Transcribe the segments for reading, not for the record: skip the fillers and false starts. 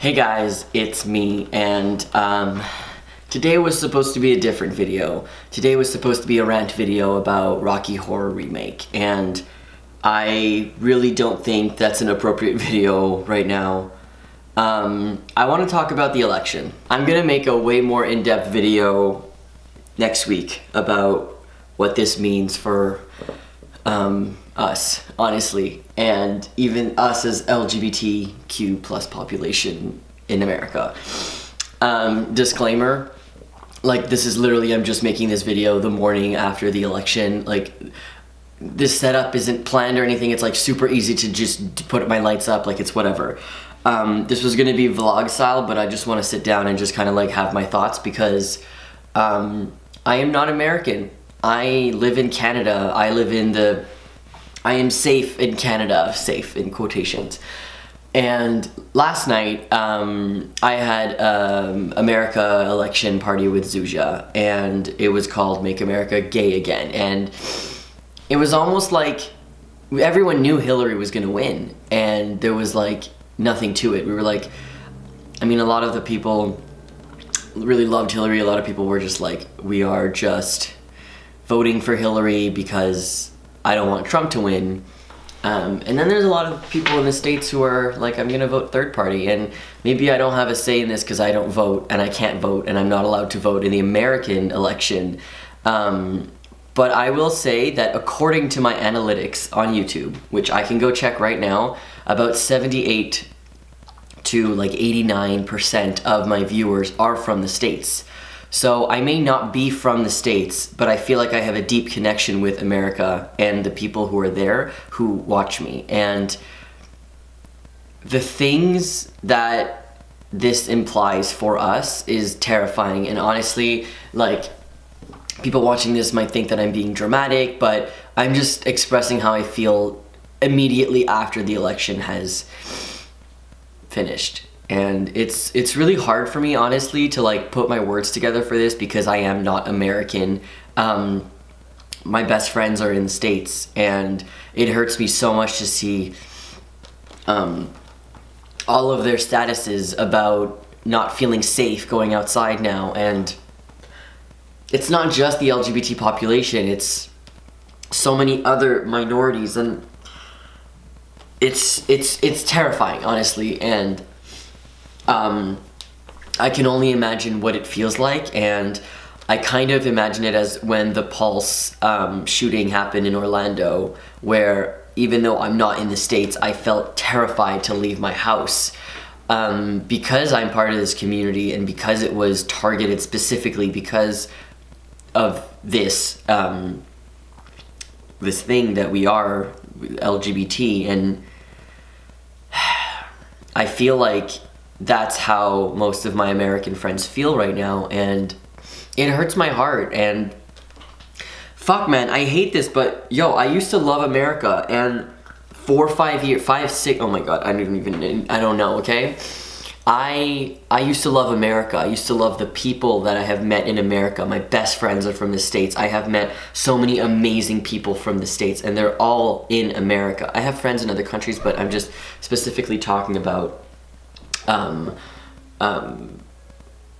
Hey guys, it's me, and today was supposed to be a different video. Today was supposed to be a rant video about Rocky Horror Remake, and I really don't think that's an appropriate video right now. I want to talk about the election. I'm gonna make a way more in-depth video next week about what this means for us, honestly, and even us as LGBTQ plus population in America. Disclaimer, like, this is literally, I'm just making this video the morning after the election. Like, this setup isn't planned or anything. It's like super easy to just put my lights up, like it's whatever. This was gonna be vlog style, but I just want to sit down and just kind of like have my thoughts because I am not American. I live in Canada. I am safe in Canada, safe in quotations. And last night, I had America election party with Zuzia, and it was called Make America Gay Again. And it was almost like everyone knew Hillary was gonna win, and there was like nothing to it. We were like, I mean, a lot of the people really loved Hillary. A lot of people were just like, we are just voting for Hillary because I don't want Trump to win. And then there's a lot of people in the States who are like, I'm gonna vote third party, and maybe I don't have a say in this because I don't vote and I can't vote and I'm not allowed to vote in the American election. But I will say that according to my analytics on YouTube, which I can go check right now, about 78 to like 89% of my viewers are from the States. So I may not be from the States, but I feel like I have a deep connection with America and the people who are there who watch me. And the things that this implies for us is terrifying. And honestly, like, people watching this might think that I'm being dramatic, but I'm just expressing how I feel immediately after the election has finished. And it's really hard for me, honestly, to like put my words together for this because I am not American. My best friends are in the States, and it hurts me so much to see all of their statuses about not feeling safe going outside now. And it's not just the LGBT population, it's so many other minorities, and it's terrifying, honestly. And I can only imagine what it feels like, and I kind of imagine it as when the Pulse shooting happened in Orlando, where even though I'm not in the States, I felt terrified to leave my house because I'm part of this community and because it was targeted specifically because of this this thing that we are, LGBT. And I feel like that's how most of my American friends feel right now, and it hurts my heart. And fuck, man, I hate this, but yo, I used to love America, and 4 or 5 years, 5, 6, oh my god, I don't know, okay? I used to love America. I used to love the people that I have met in America. My best friends are from the States. I have met so many amazing people from the States, and they're all in America. I have friends in other countries, but I'm just specifically talking about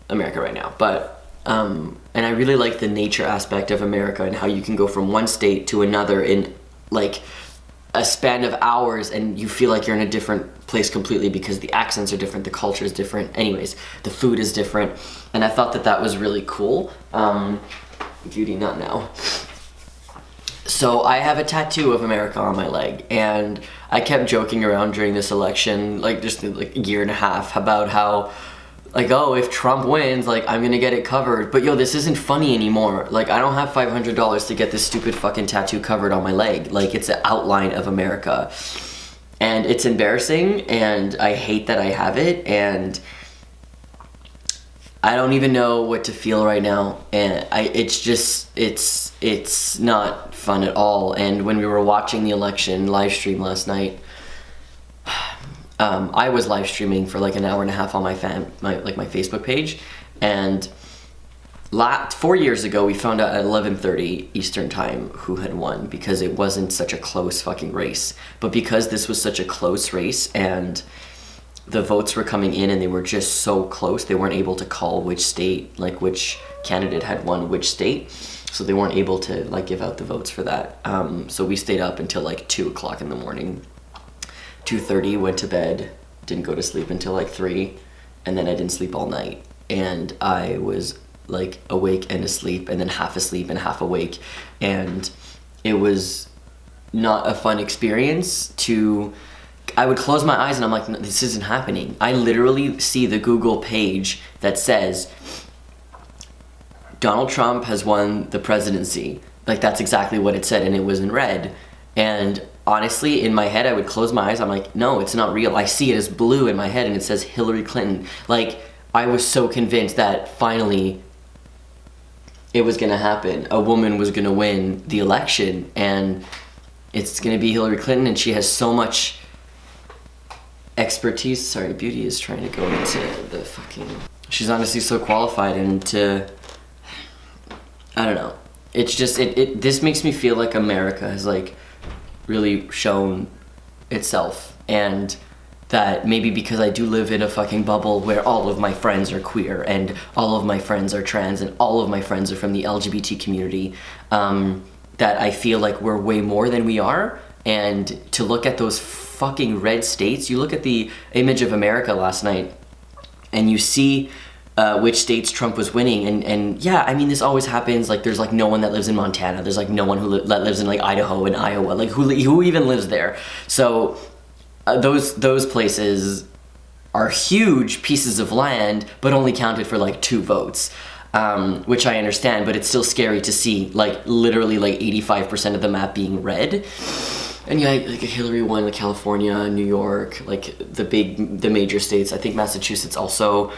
America right now. But and I really like the nature aspect of America and how you can go from one state to another in like a span of hours, and you feel like you're in a different place completely because the accents are different, the culture is different, anyways, the food is different. And I thought that that was really cool. Beauty, not now. So I have a tattoo of America on my leg, and I kept joking around during this election, like just like a year and a half, about how, like, oh, if Trump wins, like, I'm gonna get it covered. But yo, this isn't funny anymore. Like, I don't have $500 to get this stupid fucking tattoo covered on my leg. Like, it's an outline of America. And it's embarrassing, and I hate that I have it, and I don't even know what to feel right now. And it's not fun at all. And when we were watching the election live stream last night, I was live streaming for like an hour and a half on my Facebook page, and 4 years ago we found out at 11:30 Eastern time who had won, because it wasn't such a close fucking race. But because this was such a close race, and the votes were coming in and they were just so close. They weren't able to call which state, like which candidate had won which state. So they weren't able to like give out the votes for that. So we stayed up until like 2 o'clock in the morning. 2:30, went to bed, didn't go to sleep until like 3, and then I didn't sleep all night. And I was like awake and asleep, and then half asleep and half awake. And it was not a fun experience I would close my eyes and I'm like, no, this isn't happening. I literally see the Google page that says, Donald Trump has won the presidency. Like, that's exactly what it said, and it was in red. And honestly, in my head, I would close my eyes. I'm like, no, it's not real. I see it as blue in my head, and it says Hillary Clinton. Like, I was so convinced that finally it was gonna happen. A woman was gonna win the election, and it's gonna be Hillary Clinton, and she has so much expertise. Sorry, Beauty is trying to go into the fucking... She's honestly so qualified, and I don't know. It's just, this makes me feel like America has like really shown itself, and that maybe because I do live in a fucking bubble where all of my friends are queer and all of my friends are trans and all of my friends are from the LGBT community, that I feel like we're way more than we are. And to look at those fucking red states, you look at the image of America last night and you see which states Trump was winning, and yeah, I mean, this always happens. Like, there's like no one that lives in Montana. There's like no one that lives in like Idaho and Iowa. Like, who even lives there? So those places are huge pieces of land, but only counted for like 2 votes, which I understand. But it's still scary to see like literally like 85% of the map being red. And yeah, like Hillary won like California, New York, like the major states. I think Massachusetts also.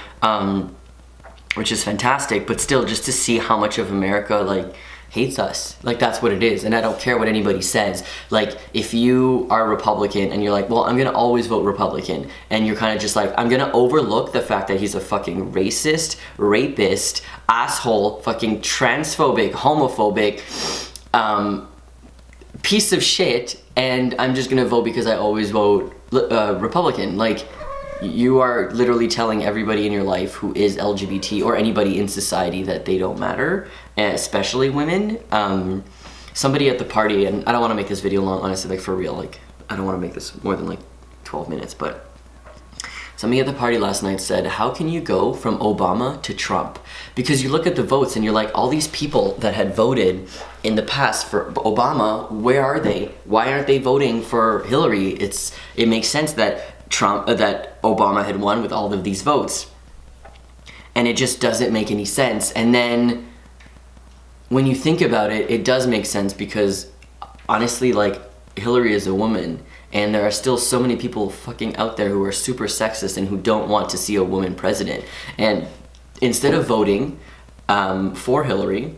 Which is fantastic, but still, just to see how much of America like hates us. Like, that's what it is. And I don't care what anybody says. Like, if you are a Republican and you're like, well, I'm gonna always vote Republican, and you're kind of just like, I'm gonna overlook the fact that he's a fucking racist, rapist, asshole, fucking transphobic, homophobic, piece of shit, and I'm just gonna vote because I always vote Republican. Like, you are literally telling everybody in your life who is LGBT or anybody in society that they don't matter, especially women. Somebody at the party, and I don't want to make this video long, honestly, like for real, like I don't want to make this more than like 12 minutes, but somebody at the party last night said, how can you go from Obama to Trump? Because you look at the votes and you're like, all these people that had voted in the past for Obama, where are they? Why aren't they voting for Hillary? It makes sense that that Obama had won with all of these votes, and it just doesn't make any sense. And then when you think about it, it does make sense, because honestly, like, Hillary is a woman, and there are still so many people fucking out there who are super sexist and who don't want to see a woman president. And instead of voting for Hillary,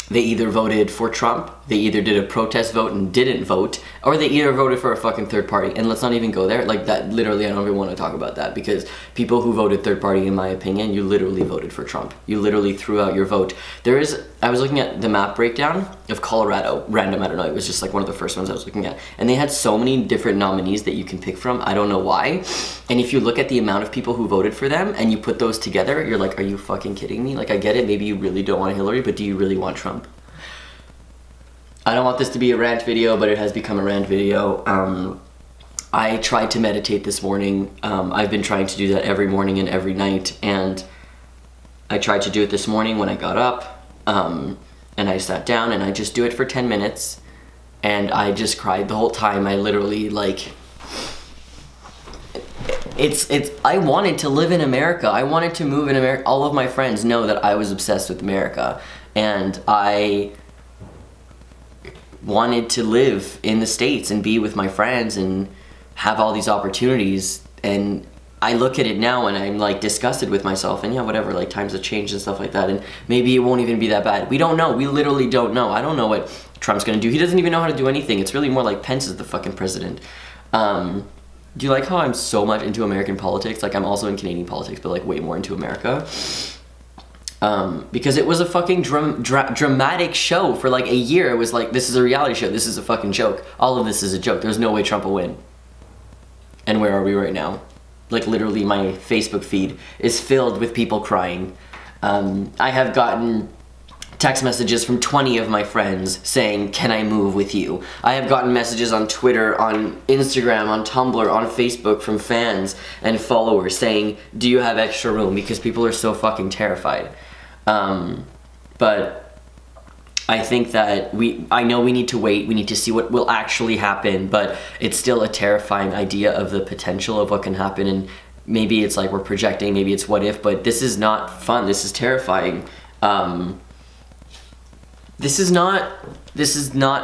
they either voted for Trump, they either did a protest vote and didn't vote, or they either voted for a fucking third party. And let's not even go there. Like, that, literally, I don't even want to talk about that, because people who voted third party, in my opinion, you literally voted for Trump. You literally threw out your vote. I was looking at the map breakdown of Colorado, random, I don't know, it was just like one of the first ones I was looking at. And they had so many different nominees that you can pick from, I don't know why. And if you look at the amount of people who voted for them and you put those together, you're like, are you fucking kidding me? Like, I get it, maybe you really don't want Hillary, but do you really want Trump? I don't want this to be a rant video, but it has become a rant video. I tried to meditate this morning. I've been trying to do that every morning and every night, and I tried to do it this morning when I got up, and I sat down and I just do it for 10 minutes, and I just cried the whole time. I literally, like, I wanted to live in America. I wanted to move in America. All of my friends know that I was obsessed with America, and I wanted to live in the States and be with my friends and have all these opportunities. And I look at it now and I'm like disgusted with myself, and yeah, whatever, like, times have changed and stuff like that, and maybe it won't even be that bad. We don't know. We literally don't know. I don't know what Trump's gonna do. He doesn't even know how to do anything. It's really more like Pence is the fucking president. Do you like how I'm so much into American politics? Like, I'm also in Canadian politics, but like way more into America. Because it was a fucking dramatic show for like a year. It was like, this is a reality show, this is a fucking joke. All of this is a joke. There's no way Trump will win. And where are we right now? like literally my Facebook feed is filled with people crying. I have gotten text messages from 20 of my friends saying, can I move with you? I have gotten messages on Twitter, on Instagram, on Tumblr, on Facebook from fans and followers saying, do you have extra room? Because people are so fucking terrified. But I think that I know we need to wait, we need to see what will actually happen, but it's still a terrifying idea of the potential of what can happen, and maybe it's like we're projecting, maybe it's what if, but this is not fun, this is terrifying. This is not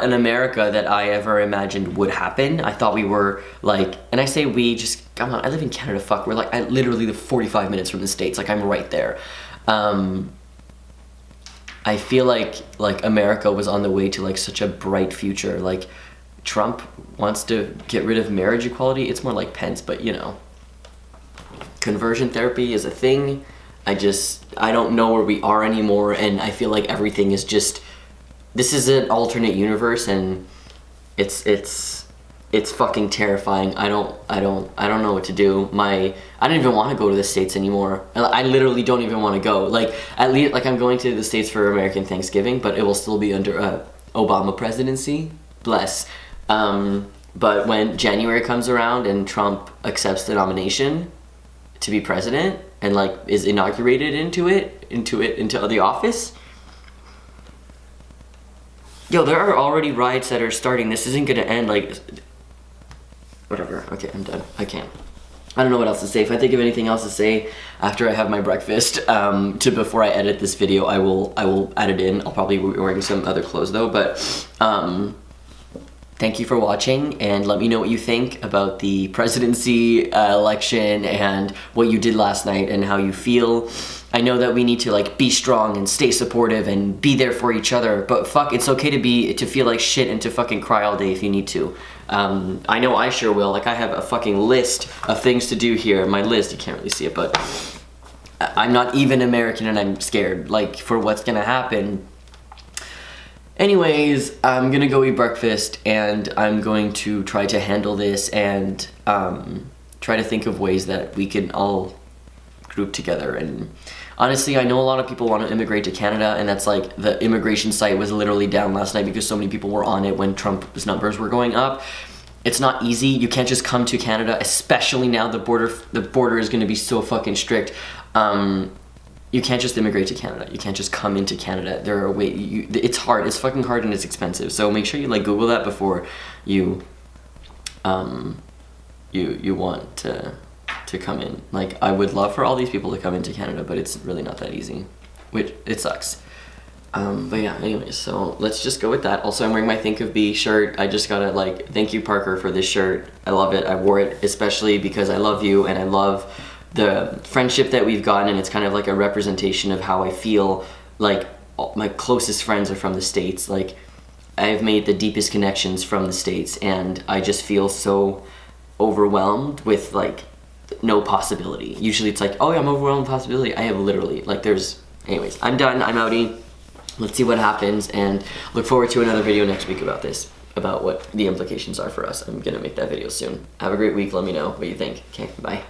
an America that I ever imagined would happen. I thought we were like, and I say we, just, come on, I live in Canada, fuck, we're like, I literally live 45 minutes from the States, like I'm right there. I feel like America was on the way to like such a bright future. Like Trump wants to get rid of marriage equality. It's more like Pence, but you know, conversion therapy is a thing. I don't know where we are anymore, and I feel like everything is just, this is an alternate universe, and it's fucking terrifying. I don't know what to do. I don't even want to go to the States anymore. I literally don't even want to go. Like, at least, like, I'm going to the States for American Thanksgiving, but it will still be under Obama presidency. Bless. But when January comes around and Trump accepts the nomination to be president and like is inaugurated into the office, yo, there are already riots that are starting. This isn't gonna end like, whatever. Okay, I'm done. I don't know what else to say. If I think of anything else to say after I have my breakfast, before I edit this video, I will add it in. I'll probably be wearing some other clothes though, but thank you for watching, and let me know what you think about the presidency election and what you did last night and how you feel. I know that we need to like be strong and stay supportive and be there for each other, but fuck, it's okay to feel like shit and to fucking cry all day if you need to. I know I sure will. Like, I have a fucking list of things to do here. My list, you can't really see it, but I'm not even American and I'm scared, like, for what's gonna happen. Anyways, I'm gonna go eat breakfast, and I'm going to try to handle this and try to think of ways that we can all group together. And honestly, I know a lot of people want to immigrate to Canada, and that's like, the immigration site was literally down last night because so many people were on it when Trump's numbers were going up. It's not easy. You can't just come to Canada, especially now the border is going to be so fucking strict. You can't just immigrate to Canada. You can't just come into Canada. There are ways. It's hard. It's fucking hard, and it's expensive. So make sure you like Google that before you you want to come in. Like, I would love for all these people to come into Canada, but it's really not that easy, which it sucks. But yeah, anyways, so let's just go with that. Also, I'm wearing my Think of B shirt. I just gotta like, thank you Parker for this shirt. I love it. I wore it especially because I love you and I love the friendship that we've gotten, and it's kind of like a representation of how I feel. Like, my closest friends are from the States. Like, I've made the deepest connections from the States, and I just feel so overwhelmed with like no possibility. Usually it's like, oh yeah, I'm overwhelmed with possibility. I have literally, like, anyways, I'm done, I'm outie. Let's see what happens, and look forward to another video next week about this, about what the implications are for us. I'm gonna make that video soon. Have a great week, let me know what you think. Okay, bye.